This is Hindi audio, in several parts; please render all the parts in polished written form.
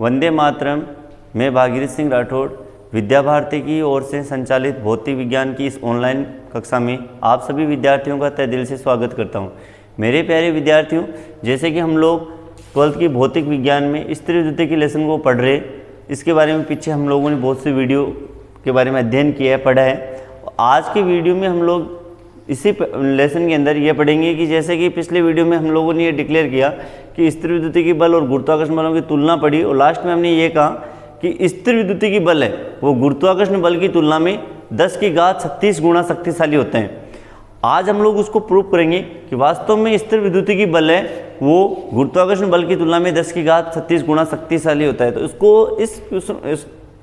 वंदे मातरम। मैं भागीरथ सिंह राठौड़ विद्या भारती की ओर से संचालित भौतिक विज्ञान की इस ऑनलाइन कक्षा में आप सभी विद्यार्थियों का तहे दिल से स्वागत करता हूं। मेरे प्यारे विद्यार्थियों, जैसे कि हम लोग 12th की भौतिक विज्ञान में स्थिर विद्युत की लेसन को पढ़ रहे, इसके बारे में पीछे हम लोगों ने बहुत सी वीडियो के बारे में अध्ययन किया है, पढ़ा है। आज के वीडियो में हम लोग इसी लेसन के अंदर ये पढ़ेंगे कि जैसे कि पिछले वीडियो में हम लोगों ने ये डिक्लेयर किया कि स्थिर विद्युतीय बल और गुरुत्वाकर्षण बलों की तुलना पढ़ी, और लास्ट में हमने ये कहा कि स्थिर विद्युतीय बल है वो गुरुत्वाकर्षण बल की तुलना में 10⁻36 गुना शक्तिशाली होते हैं। आज हम लोग उसको प्रूव करेंगे कि वास्तव में स्थिर विद्युतीय बल है वो गुरुत्वाकर्षण बल की तुलना में 10⁻36 गुना शक्तिशाली होता है। तो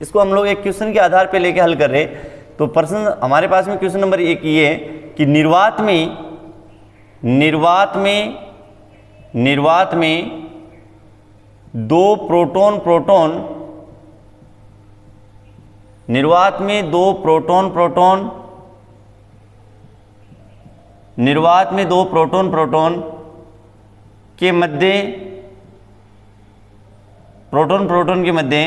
इसको हम लोग एक क्वेश्चन के आधार पर लेके हल कर रहे हैं। तो प्रश्न हमारे पास में क्वेश्चन नंबर 1 ये है कि निर्वात में दो प्रोटॉन के मध्य प्रोटॉन के मध्य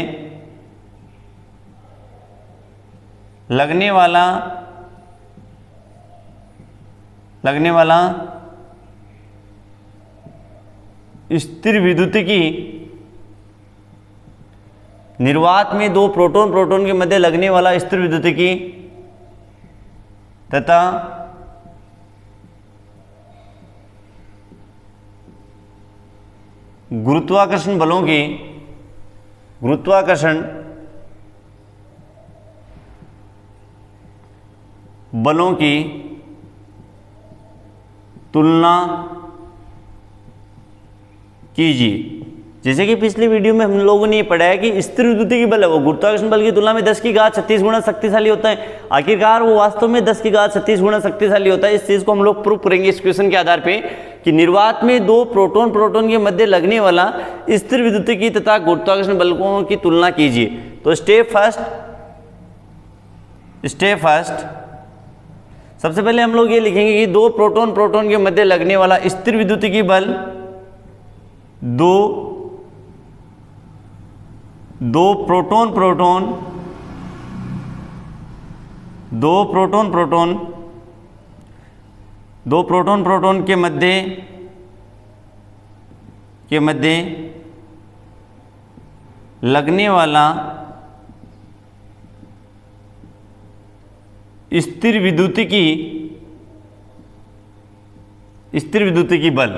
लगने वाला स्थिर विद्युतीय निर्वात में दो प्रोटॉन के मध्य लगने वाला स्थिर विद्युतीय तथा गुरुत्वाकर्षण बलों की तुलना कीजिए। जैसे कि पिछली वीडियो में हम लोगों ने ये पढ़ा है कि स्थिर विद्युतीय बल है वो गुरुत्वाकर्षण बल की तुलना में 10⁻36 गुना शक्तिशाली होता है। आखिरकार वो वास्तव में 10⁻36 गुना शक्तिशाली होता है। इस चीज को हम लोग प्रूव करेंगे इस क्वेश्चन के आधार पे कि निर्वात में दो प्रोटॉन के मध्य लगने वाला स्थिर विद्युतीय तथा गुरुत्वाकर्षण बलों की तुलना कीजिए। तो स्टेप फर्स्ट सबसे पहले हम लोग ये लिखेंगे कि दो प्रोटॉन के मध्य लगने वाला स्थिर विद्युतीय बल दो प्रोटॉन के मध्य लगने वाला स्थिर विद्युतीय बल।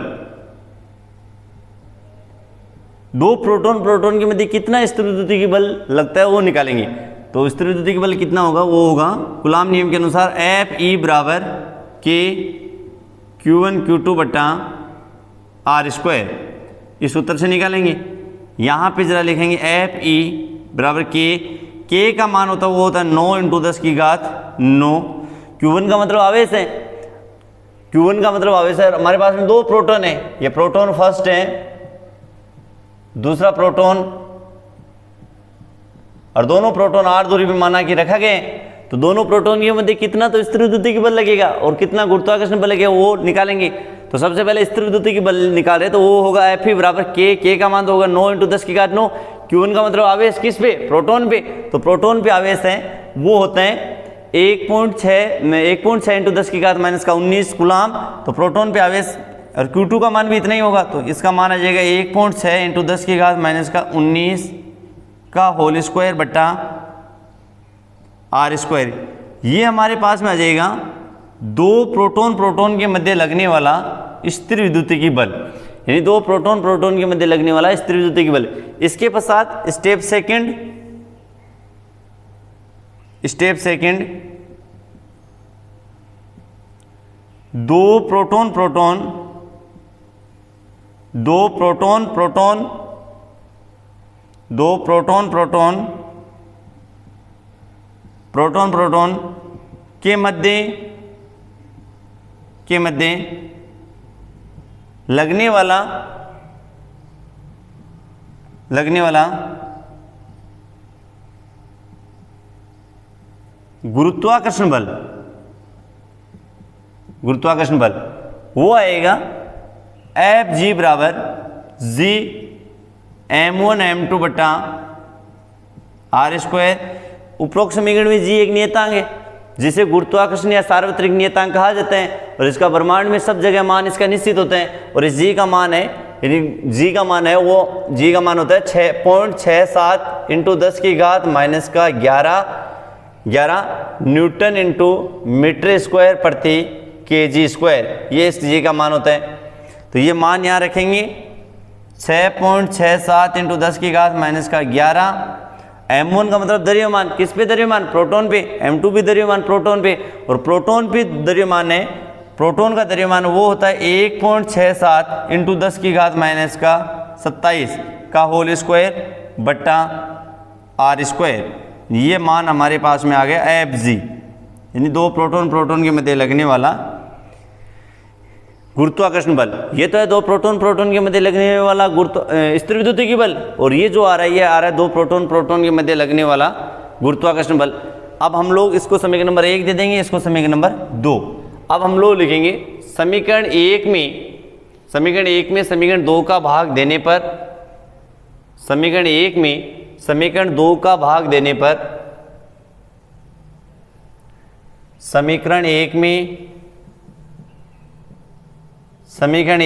दो प्रोटॉन के मध्य कितना स्थिर विद्युतीय बल लगता है वो निकालेंगे। तो स्थिर विद्युतीय बल कितना होगा, वो होगा कूलाम नियम के अनुसार Fe बराबर K Q1 Q2 बटा R²। इस सूत्र से निकालेंगे। यहाँ पे जरा लिखेंगे Fe बराबर K का मान होता है वो होता है 9 × 10⁹। Q1 का मतलब आवेश है, हमारे पास में दो प्रोटॉन है। ये प्रोटॉन फर्स्ट है, दूसरा प्रोटॉन, और दोनों प्रोटॉन r दूरी पे माना कि रखा गए। तो दोनों प्रोटॉन के मध्य कितना तो स्थिर विद्युतीय बल लगेगा और कितना गुरुत्वाकर्षण बल लगेगा वो निकालेंगे। तो सबसे पहले स्थिर विद्युतीय बल निकाले तो वो होगा Fe बराबर K का मान तो होगा 9 × 10⁹। Q1 का मतलब आवेश किस पे, प्रोटॉन पे। तो प्रोटॉन पे आवेश है वो होता है 1.6 × 10⁻⁻19 कूलाम। तो प्रोटॉन पे आवेश, और Q2 का मान भी इतना ही होगा। तो इसका मान आ जाएगा 1.6 × 10⁻⁻19 का होल स्क्वायर बटा R²। ये हमारे पास में आ जाएगा दो प्रोटॉन के मध्य लगने वाला स्थिर विद्युतीय बल, यानी दो प्रोटॉन के मध्य लगने वाला स्थिर विद्युतीय बल। इसके पश्चात स्टेप सेकंड दो प्रोटॉन के मध्य लगने वाला गुरुत्वाकर्षण बल वो आएगा Fg बराबर G m1 m2 बटा आर स्क्वायर। उपरोक्त समीकरण में जी एक नियतांक है जिसे गुरुत्वाकर्षण या सार्वत्रिक नियतांक कहा जाता है और इसका ब्रह्मांड में सब जगह मान इसका निश्चित होता है और इस जी का मान है, यानी जी का मान है वो जी का मान होता है 6.67 इंटू 10 की घात माइनस का 11 न्यूटन इंटू मीटर स्क्वायर प्रति केजी स्क्वायर, ये इस जी का मान होता है। तो ये मान यहाँ रखेंगे 6.67 इंटू 10 की घात माइनस का 11। m1 का मतलब द्रव्यमान, किस पे द्रव्यमान, प्रोटॉन पे। m2 भी द्रव्यमान प्रोटॉन पे, और प्रोटॉन पे द्रव्यमान है, प्रोटॉन का द्रव्यमान वो होता है 1.67 इंटू 10 की घात माइनस का 27 का होल स्क्वायर बट्टा आर स्क्वायर। ये मान हमारे पास में आ गया Fg, यानी दो प्रोटॉन के मध्य लगने वाला गुरुत्वाकर्षण बल। ये तो है दो प्रोटॉन के मध्य लगने वाला स्थिर विद्युतीय बल, और ये जो आ रहा है ये आ रहा है दो प्रोटॉन के मध्य लगने वाला गुरुत्वाकर्षण बल। अब हम लोग इसको समीकरण नंबर 1 दे देंगे, इसको समीकरण नंबर 2। अब हम लोग लिखेंगे समीकरण 1 में समीकरण 2 का भाग देने पर, समीकरण 1 में समीकरण 2 का भाग देने पर, समीकरण 1 में समीकरण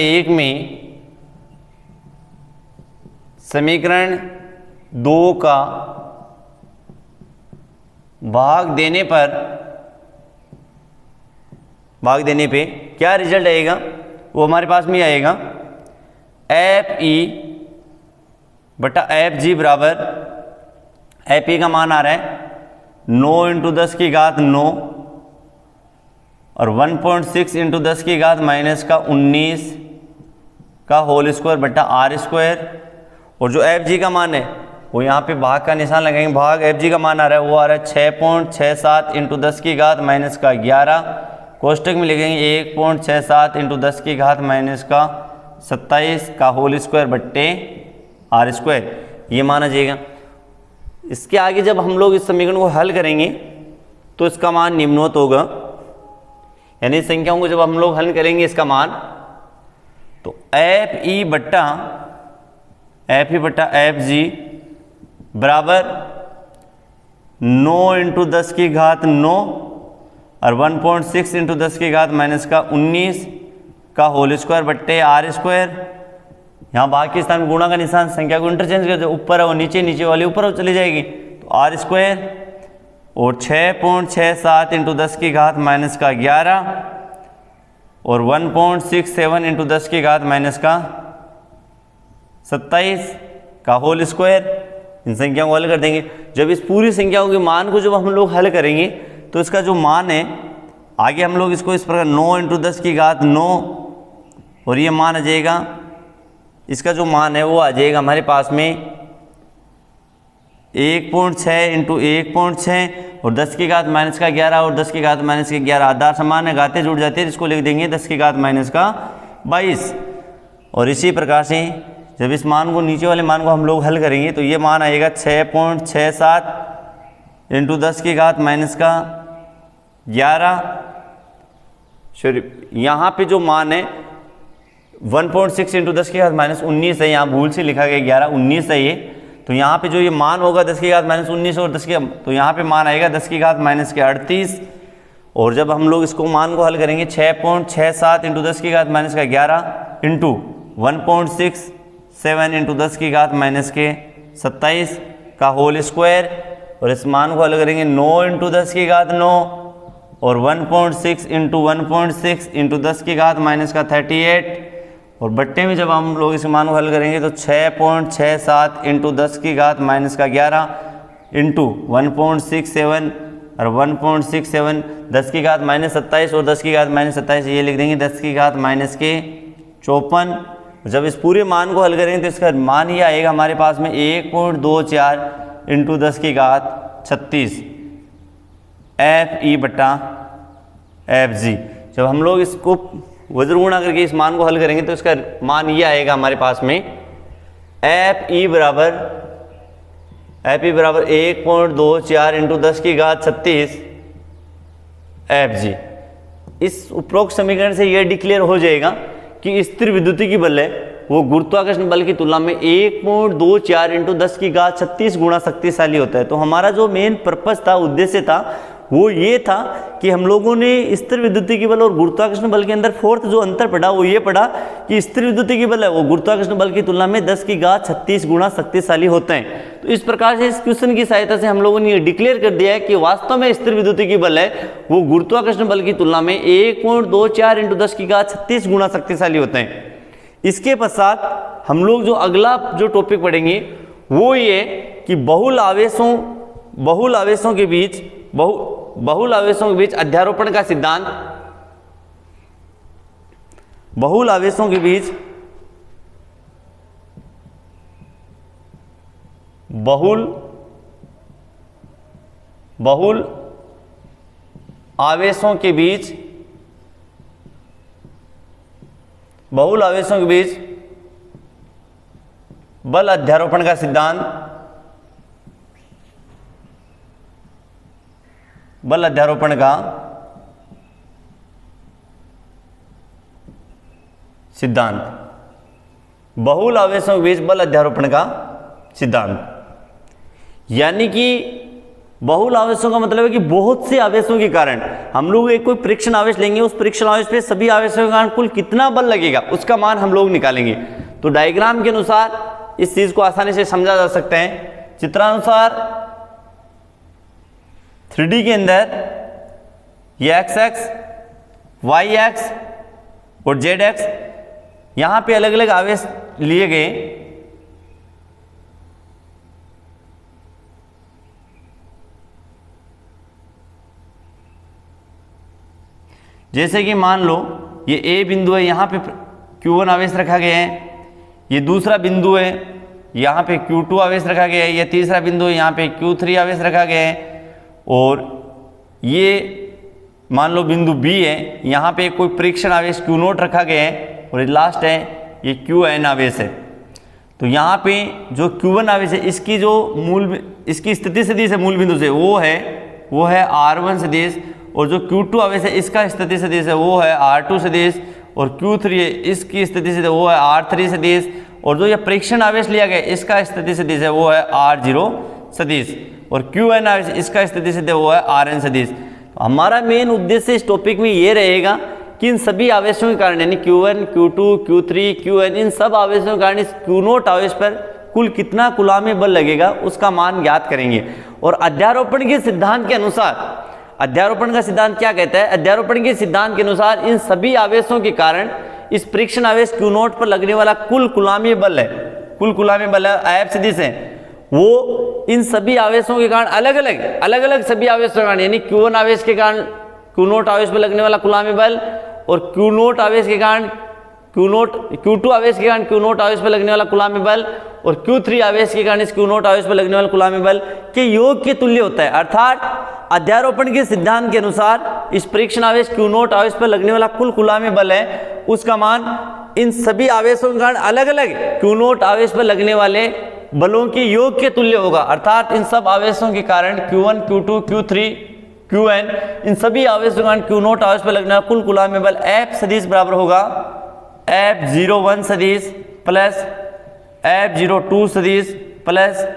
2 का भाग देने पे क्या रिजल्ट आएगा वो हमारे पास में आएगा Fe बटा Fg बराबर, Fe का मान आ रहा है 9 इंटू 10 की घात 9 और 1.6 इंटू 10 की घात माइनस का 19 का होल स्क्वायर बट्टा आर स्क्वायर। और जो Fg का मान है वो यहाँ पे भाग का निशान लगाएंगे, भाग Fg का मान आ रहा है वो आ रहा है 6.67 इंटू 10 की घात माइनस का 11, कोष्टक में लिखेंगे 1.67 इंटू 10 की घात माइनस का 27 का होल स्क्वायर बट्टे आर स्क्वायर, ये मान आ जाएगा। इसके आगे जब हम लोग इस समीकरण को हल करेंगे तो इसका मान निम्नवत होगा, यानी संख्याओं को जब हम लोग हल करेंगे इसका मान, तो Fe बट्टा Fg बराबर 9 इंटू 10 की घात 9 और 1.6 इंटू 10 की घात माइनस का 19 का होल स्क्वायर बट्टे आर स्क्वायर। यहाँ भाग के स्थान में गुणा का निशान, संख्या को इंटरचेंज कर दो, ऊपर है वो नीचे वाली ऊपर चली जाएगी, तो आर स्क्वायर और 6.67 इंटू 10 की घात माइनस का 11 और 1.67 इंटू 10 की घात माइनस का 27 का होल स्क्वायर। इन संख्याओं को हल कर देंगे। जब इस पूरी संख्याओं के मान को जब हम लोग हल करेंगे तो इसका जो मान है आगे हम लोग इसको इस प्रकार 9 इंटू 10 की घात 9 और ये मान आ जाएगा, इसका जो मान है वो आ जाएगा हमारे पास में 1.6 इंटू 1.6 और 10 की घात माइनस का 11 और 10 की घात माइनस के 11 आधार समान है, घाते जुड़ जाते हैं, इसको लिख देंगे 10 की घात माइनस का 22। और इसी प्रकार से जब इस मान को नीचे वाले मान को हम लोग हल करेंगे तो ये मान आएगा 6.67 इंटू 10 की घात माइनस का 11। यहाँ पे जो मान है 1.6 इंटू 10 की घात माइनस 19 है, यहाँ भूल से लिखा गया 11, 19 है ये, तो यहाँ पे जो ये मान होगा 10 की घात माइनस 19 और 10 की, तो यहाँ पे मान आएगा 10 की घात माइनस के 38। और जब हम लोग इसको मान को हल करेंगे 6.67 इंटू 10 की घात माइनस का 11 इंटू 1.67 इंटू 10 की घात माइनस के 27 का होल स्क्वायर, और इस मान को हल करेंगे 9 इंटू 10 की घात 9 और 1.6 इंटू 1.6 इंटू 10 की घात माइनस का 38, और बट्टे में जब हम लोग इस मान को हल करेंगे तो 6.67 इंटू 10 की घात माइनस का 11 इंटू 1.67 और 1.67 10 की घात माइनस 27 और 10 की घात माइनस 27, ये लिख देंगे 10 की घात माइनस के 54। जब इस पूरे मान को हल करेंगे तो इसका मान ही आएगा हमारे पास में 1.24 इंटू 10 की घात 36 Fe बटा Fg। जब हम लोग इसको वज्र गुणा करके इस मान को हल करेंगे तो इसका मान ये आएगा हमारे पास में Fe बराबर 1.24 इंटू 10 की घात 36 Fg। इस उपरोक्त समीकरण से यह डिक्लेयर हो जाएगा कि स्थिर विद्युतीय बल है वो गुरुत्वाकर्षण बल की तुलना में 1.24 इंटू 10 की घात 36 गुना शक्तिशाली होता है। तो हमारा जो मेन पर्पस था, उद्देश्य था, वो ये था कि हम लोगों ने स्थिर विद्युतीय बल और गुरुत्वाकर्षण बल के अंदर फोर्थ जो अंतर पढ़ा वो ये पढ़ा कि स्थिर विद्युतीय बल है वो गुरुत्वाकर्षण बल की तुलना में 10 की घात 36 गुना शक्तिशाली होते हैं। तो इस प्रकार से इस क्वेश्चन की सहायता से हम लोगों ने ये डिक्लेयर कर दिया है कि वास्तव में स्थिर विद्युतीय बल है वो गुरुत्वाकर्षण बल की तुलना में 1.24 इंटू 10 की घात 36 गुना शक्तिशाली होते हैं। इसके पश्चात हम लोग जो अगला जो टॉपिक पढ़ेंगे वो ये कि बहुल आवेशों के बीच अध्यारोपण का सिद्धांत, बहुल आवेशों के बीच बहुल आवेशों के बीच बल अध्यारोपण का सिद्धांत, बल अध्यारोपण का सिद्धांत, बहुल आवेशों के बीच बल अध्यारोपण का सिद्धांत। यानी कि बहुल आवेशों का मतलब है कि बहुत से आवेशों के कारण हम लोग एक कोई परीक्षण आवेश लेंगे, उस परीक्षण आवेश पे सभी आवेशों के कारण कुल कितना बल लगेगा उसका मान हम लोग निकालेंगे। तो डायग्राम के अनुसार इस चीज को आसानी से समझा जा सकता है। चित्रानुसार 3D के अंदर ये x, y और z यहां पे अलग अलग आवेश लिए गए। जैसे कि मान लो ये A बिंदु है, यहां पे Q1 आवेश रखा गया है, ये दूसरा बिंदु है, यहां पे Q2 आवेश रखा गया है, ये तीसरा बिंदु है, यहां पे Q3 आवेश रखा गया है, और ये मान लो बिंदु B है, यहाँ पे कोई परीक्षण आवेश Q0 रखा गया है, और लास्ट है ये Qn आवेश है। तो यहाँ पे जो Q1 आवेश है इसकी स्थिति सदिश है मूल बिंदु से वो है R1 सदिश, और जो Q2 आवेश है इसका स्थिति सदिश है वो है R2 सदिश, और Q3 है इसकी स्थिति सदिश वो है R3 सदिश, और जो ये परीक्षण आवेश लिया गया इसका स्थिति सदिश है वो है R0 सदिश, और Qn आवेश इसका स्थिति सदिश वो है Rn सदिश। तो हमारा मेन उद्देश्य इस टॉपिक में ये रहेगा कि इन सभी आवेशों के कारण यानी Q1, Q2, Q3, Qn इन सब आवेशों के कारण इस Q0 आवेश पर कुल कितना कूलामी बल लगेगा उसका मान ज्ञात करेंगे। और अध्यारोपण के सिद्धांत के अनुसार, अध्यारोपण का सिद्धांत क्या कहता है? अध्यारोपण के सिद्धांत के अनुसार इन सभी आवेशों के कारण इस परीक्षण आवेश Q0 पर लगने वाला कुल कूलामी बल है, कुल कूलामी बल F सदिश है, वो इन सभी आवेशों के कारण अलग अलग सभी आवेशों के कारण यानी Q1 आवेश के कारण Q0 आवेश पर लगने वाला कूलामी बल, और Q0 आवेश के कारण Q2 आवेश के कारण Q0 आवेश पर लगने वाला कूलामी बल, और Q3 आवेश के कारण इस Q0 आवेश पर लगने वाला कूलामी बल के योग के तुल्य होता है। अर्थात अध्यारोपण के सिद्धांत के अनुसार इस परीक्षण आवेश Q0 आवेश पर लगने वाला कुल कूलामी बल है उसका मान इन सभी आवेशों के कारण अलग अलग Q0 आवेश पर लगने वाले बलों के योग के तुल्य होगा। अर्थात इन सब आवेशों के कारण Q1, Q2, Q3, Qn इन सभी आवेशों के कारण Q0 आवेश पर लगने वाला कुल कूलामी बल F सदिश बराबर होगा F01 सदिश प्लस F02 सदिश प्लस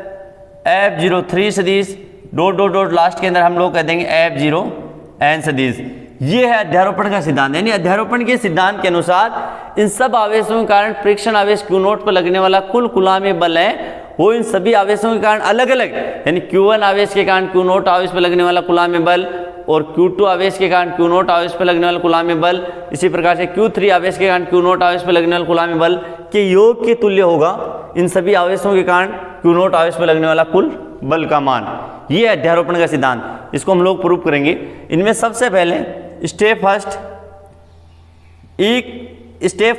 F03 सदिश डॉट डॉट डॉट लास्ट के अंदर हम लोग कह देंगे F0n सदिश। ये है अध्यारोपण का सिद्धांत। यानी अध्यारोपण के सिद्धांत के अनुसार इन सब आवेशों के कारण परीक्षण आवेश Q0 पर लगने वाला कुल कूलामी बल है वो इन सभी आवेशों के कारण अलग अलग यानी Q1 आवेश के कारण Q0 आवेश पर लगने वाला कूलामी बल, और Q2 आवेश के कारण Q0 आवेश पर लगने वाला कूलामी बल, इसी प्रकार से Q3 आवेश के कारण Q0 आवेश पर लगने वाला कूलामी बल के योग के तुल्य होगा इन सभी आवेशों के कारण Q0 आवेश पर लगने वाला कुल बल का मान। ये है अध्यारोपण का सिद्धांत, इसको हम लोग प्रूव करेंगे। इनमें सबसे पहले स्टेप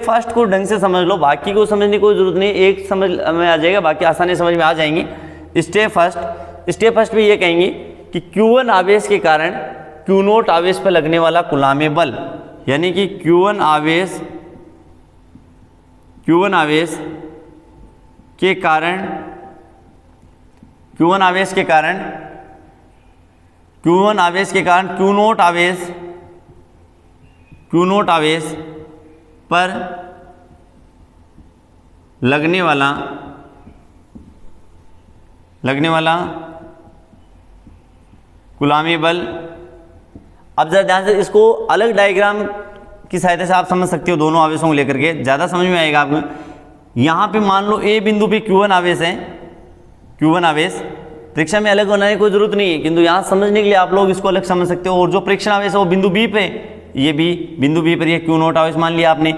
फर्स्ट को ढंग से समझ लो, बाकी को समझने की कोई जरूरत नहीं, एक समझ में आ जाएगा, बाकी आसानी समझ में आ जाएंगे। स्टेप फर्स्ट में ये कहेंगे कि Q1 आवेश के कारण Q0 आवेश पर लगने वाला कूलामी बल, यानी कि Q1 आवेश के कारण Q0 आवेश पर लगने वाला कुलामी बल। अब जरा ध्यान से इसको अलग डायग्राम की सहायता से आप समझ सकते हो, दोनों आवेशों को लेकर के ज़्यादा समझ में आएगा आपको। यहाँ पे मान लो ए बिंदु पे Q1 आवेश है, Q1 आवेश परीक्षा में अलग बनाने की कोई जरूरत नहीं है, किंतु यहाँ समझने के लिए आप लोग इसको अलग समझ सकते हो। और जो परीक्षण आवेश है वो बिंदु बी पे, ये भी बिंदु बी पर ये Q0 आवेश मान लिया आपने।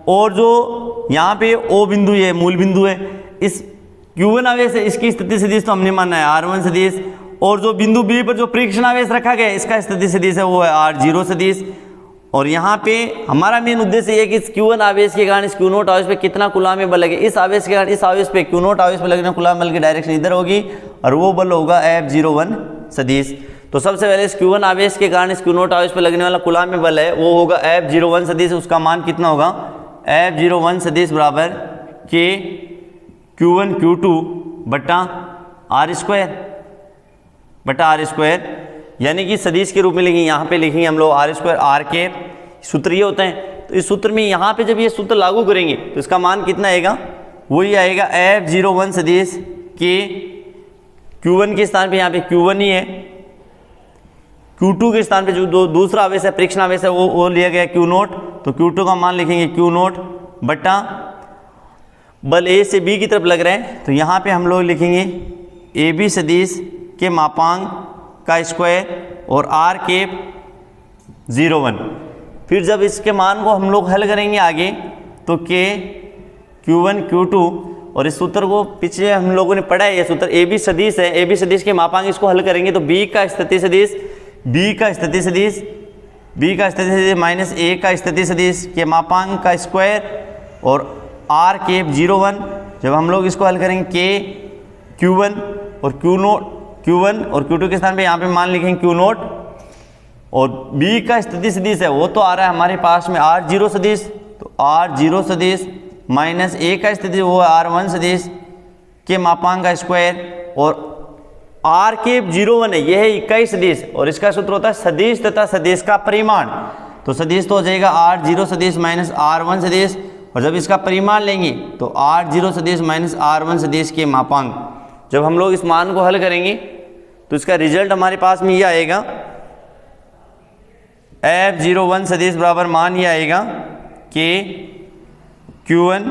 और जो यहाँ पे O बिंदु है, मूल बिंदु है, इस Q1 आवेश है, इसकी स्थिति सदिश तो हमने माना है R1 सदिश। और जो बिंदु बी पर जो परीक्षण आवेश रखा गया है इसका स्थिति सदिश है वो है R0 सदिश। और यहाँ पे हमारा मेन उद्देश्य ये है कि इस Q1 आवेश के कारण इस Q0 आवेश पे कितना कुलामी बल लगे। इस आवेश के कारण इस आवेश पे Q0 आवेश पे लगने कुलामी बल की डायरेक्शन इधर होगी और वो बल होगा F01 सदिश। तो सबसे पहले इस Q1 आवेश के कारण इस Q0 आवेश पे लगने वाला कुलामी बल है वो होगा F01 सदिश। उसका मान कितना होगा, F01 सदिश बराबर K Q1 Q2 बटा R स्क्वायर, यानी कि सदिश के रूप में लिखेंगे। यहाँ पे लिखेंगे हम लोग R स्क्वायर, R के सूत्र ये होते हैं। तो इस सूत्र में यहाँ पे जब ये सूत्र लागू करेंगे तो इसका मान कितना आएगा, वही आएगा F01 सदिश के Q1 के स्थान पे यहाँ पे Q1 ही है, Q2 के स्थान पे जो दूसरा आवेश है परीक्षण आवेश है वो लिया गया Q0। तो Q2 का मान लिखेंगे Q0 बटा बल A से B की तरफ लग रहे हैं तो यहाँ पे हम लोग लिखेंगे AB सदिश के मापांक का स्क्वायर और R के 01। फिर जब इसके मान को हम लोग हल करेंगे आगे तो K Q1 Q2 और इस सूत्र को पीछे हम लोगों ने पढ़ा है, ये सूत्र AB सदिश है, AB सदिश के मापांक इसको हल करेंगे तो B का स्थिति सदिश माइनस A का स्थिति सदिश के मापांक का स्क्वायर और R के 01। जब हम लोग इसको हल करेंगे K Q1 और Q2 के स्थान पे यहाँ पे मान लिखेंगे Q0 और B का स्थिति सदिश है वो तो आ रहा है हमारे पास में R0 सदिश। तो R0 सदिश माइनस A का स्थिति वो है R1 सदिश के मापांक का स्क्वायर और R के 01 है, यह है इकाई सदिश और इसका सूत्र होता है सदिश तथा सदिश का परिमाण। तो सदिश तो हो जाएगा R0 सदिश माइनस R1 सदिश और जब इसका परिमाण लेंगे तो R0 सदिश माइनस R1 सदिश के मापांक। जब हम लोग इस मान को हल करेंगे तो इसका रिजल्ट हमारे पास में ये आएगा F01 सदिश बराबर मान ये आएगा K Q1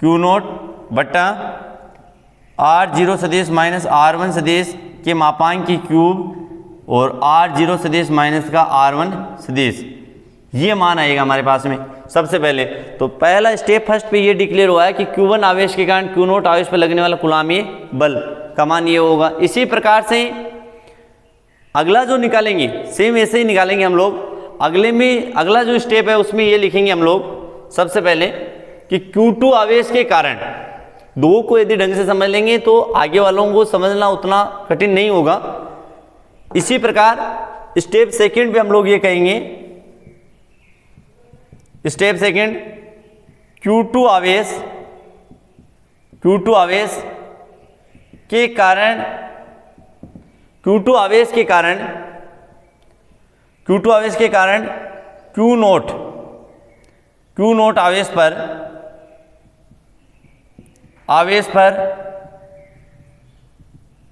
Q0 बटा R0 सदिश माइनस R1 सदिश के मापांक की क्यूब और R0 सदिश माइनस का R1 सदिश, ये मान आएगा हमारे पास में। सबसे पहले तो पहला स्टेप फर्स्ट पे ये डिक्लेयर हुआ है कि Q1 आवेश के कारण Q0 आवेश पर लगने वाला कुलामी बल का मान ये होगा। इसी प्रकार से अगला जो निकालेंगे सेम ऐसे ही निकालेंगे हम लोग। अगला जो स्टेप है उसमें ये लिखेंगे हम लोग सबसे पहले कि Q2 आवेश के कारण, दो को यदि ढंग से समझ लेंगे तो आगे वालों को समझना उतना कठिन नहीं होगा। इसी प्रकार स्टेप सेकंड पे हम लोग ये कहेंगे, स्टेप सेकंड Q2 आवेश के कारण Q2 आवेश के कारण Q0 आवेश पर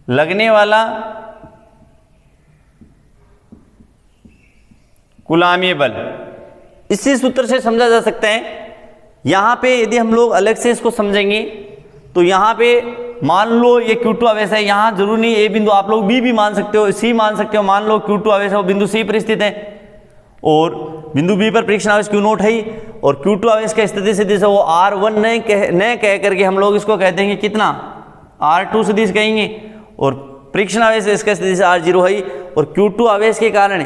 लगने वाला कुलामी बल, इसी सूत्र से समझा जा सकता है। यहां पे यदि हम लोग अलग से इसको समझेंगे तो यहां पे मान लो ये Q2 आवेश है, यहां जरूर नहीं ए बिंदु, आप लोग बी भी मान सकते हो, सी मान सकते हो। मान लो Q2 आवेश है वो बिंदु सी पर स्थित है और बिंदु बी पर परीक्षण आवेश Q0 है ही, और Q2 आवेश का स्थिति सदिश है वो R1 न कह करके हम लोग इसको कहते हैं कितना R2 सदिश कहेंगे, और परीक्षण आवेश इसका सदिश R0 है ही। और Q2 आवेश के कारण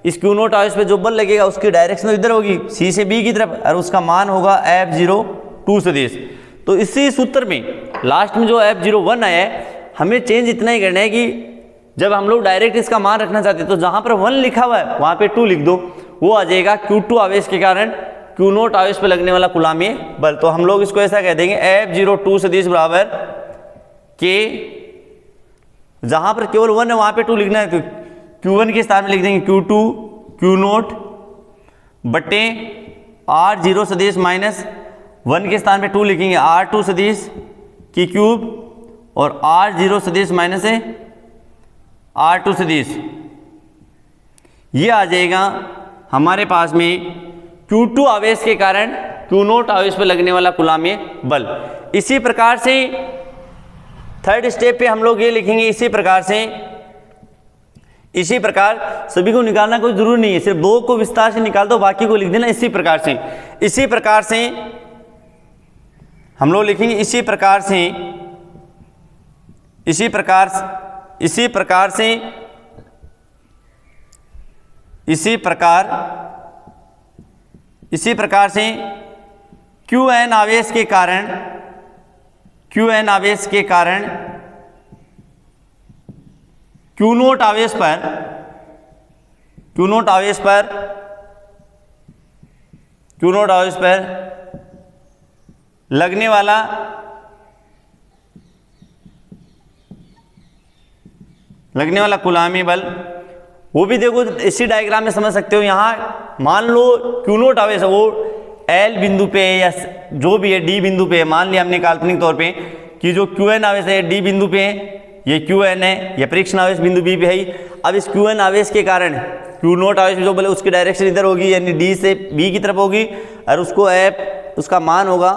इस Q0 आवेश पे जो बल लगेगा उसकी डायरेक्शन इधर होगी सी से बी की तरफ और उसका मान होगा F02 सदिश। तो इसी सूत्र में लास्ट में जो F01 आया है हमें चेंज इतना ही करना है कि जब हम लोग डायरेक्ट इसका मान रखना चाहते हैं तो जहां पर 1 लिखा हुआ है वहां पे 2 लिख दो, वो आ जाएगा Q2 आवेश के कारण Q0 आवेश पे लगने वाला कुलामी बल। तो हम लोग इसको ऐसा कह देंगे F02 सदिश बराबर K, जहां पर केवल 1 है वहां पे 2 लिखना है तो Q1 के स्थान में लिख देंगे Q2 Q0 बटे R0 सदिश माइनस 1 के स्थान पे 2 लिखेंगे R2 सदिश की क्यूब और R0 सदिश माइनस है R2 सदिश। ये आ जाएगा हमारे पास में Q2 आवेश के कारण Q0 आवेश पर लगने वाला कूलामी बल। इसी प्रकार से थर्ड स्टेप पे हम लोग ये लिखेंगे इसी प्रकार सभी को निकालना कोई जरूरी नहीं है, सिर्फ दो को विस्तार से निकाल दो, बाकी को लिख देना इसी प्रकार से हम लोग लिखेंगे इसी प्रकार से Qn आवेश के कारण Q0 आवेश पर लगने वाला कूलामी बल, वो भी देखो इसी डायग्राम में समझ सकते हो। यहां मान लो Q0 आवेश है वो L बिंदु पे या जो भी है D बिंदु पे, मान लिया हमने काल्पनिक तौर पे कि जो Qn आवेश है D बिंदु पे है, ये Qn है, ये परीक्षण आवेश बिंदु B पे है। अब इस Qn आवेश के कारण Q0 आवेश जो बोले उसकी डायरेक्शन इधर होगी, यानी D से B की तरफ होगी, और उसका मान होगा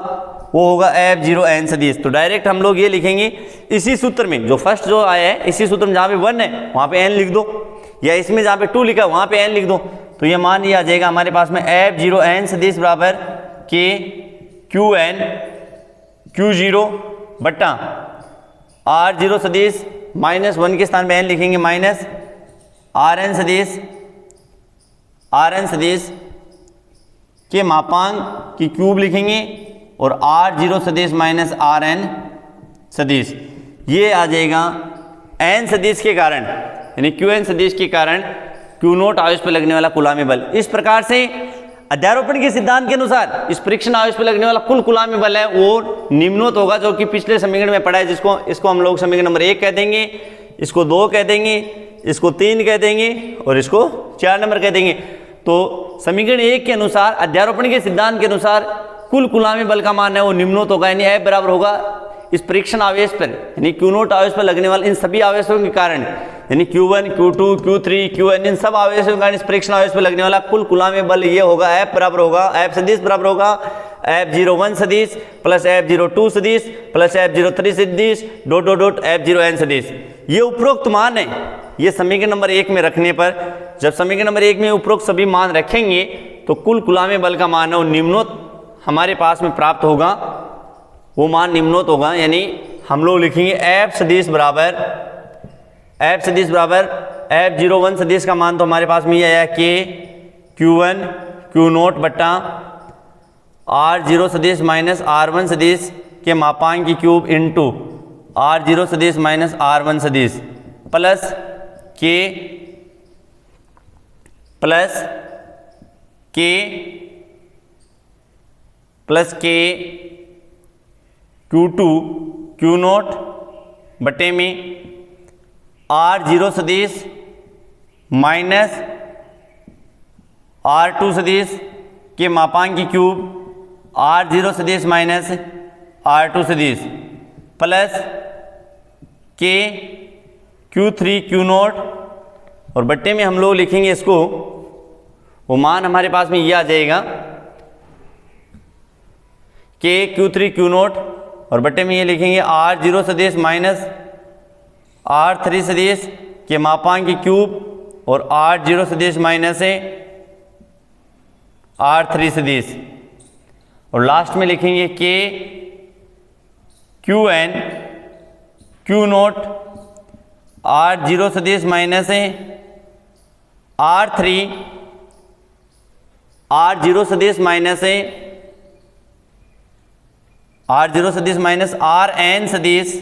वो होगा F0n सदिश। तो डायरेक्ट हम लोग ये लिखेंगे इसी सूत्र में, जो फर्स्ट जो आया है इसी सूत्र में, जहाँ पे 1 है वहाँ पे n लिख दो, या इसमें जहाँ पे 2 लिखा है वहाँ पे n लिख दो। तो ये मान ये आ जाएगा हमारे पास में F0n सदिश बराबर के Qn Q0 बट्टा R0 सदिश माइनस 1 के स्थान पे n लिखेंगे माइनस Rn सदिश के मापांक की क्यूब लिखेंगे और R0 सदिश माइनस Rn सदिश। ये आ जाएगा n सदिश के कारण, यानी Qn सदिश के कारण Q0 आवेश पर लगने वाला कूलामी बल। इस प्रकार से अध्यारोपण के सिद्धांत के अनुसार इस परीक्षण आवेश पर लगने वाला कुल कूलामी बल है वो निम्नोत होगा, जो कि पिछले समीकरण में पढ़ा है, इसको हम लोग समीकरण नंबर 1 कह देंगे, इसको 2 कह देंगे, इसको 3 कह देंगे और इसको 4 नंबर कह देंगे। तो समीकरण 1 के अनुसार, अध्यारोपण के सिद्धांत के अनुसार कुल कूलामी बल का मान है वो निम्नोत होगा, यानी F बराबर होगा इस परीक्षण आवेश पर, यानी Q0 आवेश पर लगने वाले इन सभी आवेशों के कारण, यानी Q1 Q2 Q3 Qn, इन सब आवेशों के कारण इस परीक्षण आवेश पर लगने वाला कुल कूलामी बल ये होगा F बराबर होगा, F सदिश बराबर होगा F01 सदिश प्लस F02 सदिश प्लस F03 सदिश डॉट डॉट डॉट F0n सदिश। ये उपरोक्त मान है, ये समीकरण नंबर 1 में रखने पर, जब समीकरण नंबर 1 में उपरोक्त सभी मान रखेंगे तो कुल कूलामी बल का मान है वो निम्नोत हमारे पास में प्राप्त होगा, वो मान निम्नोत होगा। यानी हम लोग लिखेंगे F सदिश बराबर F01 सदिश का मान तो हमारे पास में ये आया K Q1 Q0 बट्टा R0 सदिश माइनस R1 सदिश के मापांक की क्यूब इंटू R0 सदिश माइनस R1 सदिश प्लस K Q2 Q0 बटे में R0 सदिश माइनस R2 सदिश के मापांक की क्यूब R0 सदिश माइनस R2 सदिश प्लस K Q3 Q0 और बट्टे में हम लोग लिखेंगे इसको, वो मान हमारे पास में ये आ जाएगा K Q3 Q0 और बट्टे में ये लिखेंगे R0 सदिश माइनस R3 सदिश के मापांक की क्यूब और R0 सदिश माइनस है R3 सदिश, और लास्ट में लिखेंगे K Qn Q0 R0 सदिश माइनस है R0 सदिश माइनस है R0 सदिश माइनस Rn सदिश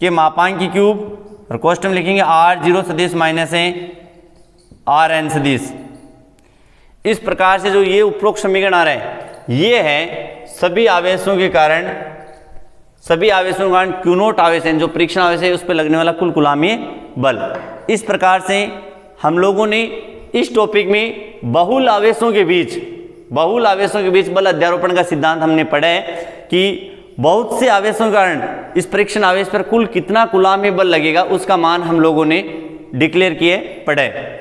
के मापांक की क्यूब और कोष्ठ में लिखेंगे R0 सदिश माइनस है Rn सदिश। इस प्रकार से जो ये उपरोक्त समीकरण आ रहा है ये है सभी आवेशों के कारण Q0 आवेश है, जो परीक्षण आवेश है उस पर लगने वाला कुल कूलामी बल। इस प्रकार से हम लोगों ने इस टॉपिक में बहुल आवेशों के बीच बल अध्यारोपण का सिद्धांत हमने पढ़ा है कि बहुत से आवेशों के कारण इस परीक्षण आवेश पर कुल कितना कूलाम में बल लगेगा उसका मान हम लोगों ने डिक्लेयर किए पढ़ा है।